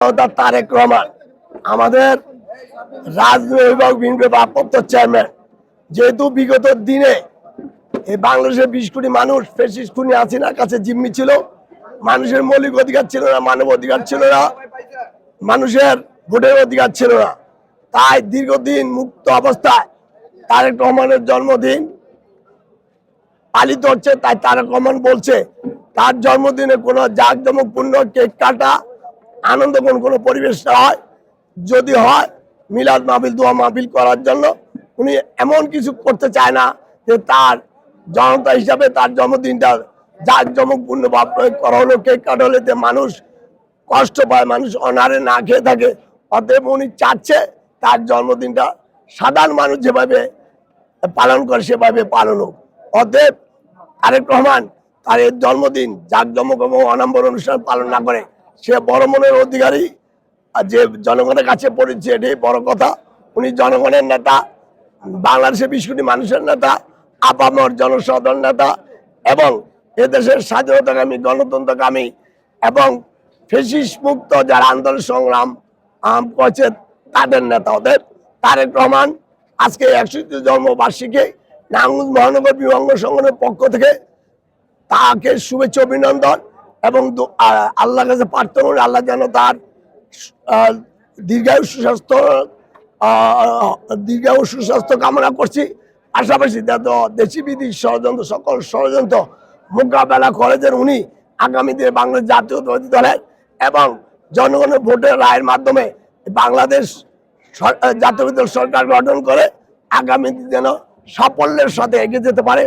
তারেক রহমান আমাদের রাজনৈতিক বিএনপি ভারপ্রাপ্ত চেয়ারম্যান, যেহেতু বিগত দিনে এই বাংলাদেশের 20 কোটি মানুষ ফ্যাসিস্ট খুনি হাসিনার কাছে জিম্মি ছিল, মানুষের মৌলিক অধিকার ছিল না, মানব অধিকার ছিল না, মানুষের ভোটের অধিকার ছিল না। তাই দীর্ঘদিন মুক্ত অবস্থায় তারেক রহমানের জন্মদিন পালিত হচ্ছে। তাই তারেক রহমান বলছে তার জন্মদিনে কোনো জাঁকজমকপূর্ণ কেক কাটা আনন্দ কোনো পরিবেশ না হয়, যদি হয় মিলাদ মাহফিল দোয়া মাহফিল করার জন্য। উনি এমন কিছু করতে চায় না যে তার জনতা হিসাবে তার জন্মদিনটা জাঁকজমকপূর্ণ ভাবে করা হলো, কেক কাটা হলে মানুষ কষ্ট পায়, মানুষ অনারে না খেয়ে থাকে। অতএব উনি চাচ্ছে তার জন্মদিনটা সাধারণ মানুষ যেভাবে পালন করে সেভাবে পালন হোক। অতএব তারেক রহমান তার এই জন্মদিন জাঁকজমক এবং অনাম্বর অনুষ্ঠান পালন না করে সে বড় মনের অধিকারী, যে জনগণের কাছে পড়েছে, এটাই বড় কথা। উনি জনগণের নেতা, বাংলাদেশের 20 কোটি মানুষের নেতা, আপামর জনসাধারণ নেতা এবং এদেশের স্বাধীনতাকামী, গণতন্ত্রকামী এবং ফ্যাসিস্ট মুক্ত যারা আন্দোলন সংগ্রাম করছে তাদের নেতা। ওদের তারেক রহমান আজকে 61 জন্মবার্ষিকী নারায়ণগঞ্জ মহানগর বিভাগ সংগঠনের পক্ষ থেকে তাকে শুভেচ্ছা অভিনন্দন এবং আল্লাহর কাছে প্রার্থনা করি আল্লাহ যেন তার দীর্ঘায়ু সুস্বাস্থ্য কামনা করছি। পাশাপাশি দেশি বিদেশি ষড়যন্ত্র, সকল ষড়যন্ত্র মোকাবেলা করে যেন উনি আগামী দিনে বাংলাদেশ জাতীয়তাবাদী দলের এবং জনগণের ভোটের রায়ের মাধ্যমে বাংলাদেশ জাতীয়তাবাদী দল সরকার গঠন করে আগামী দিনে যেন সাফল্যের সাথে এগিয়ে যেতে পারে।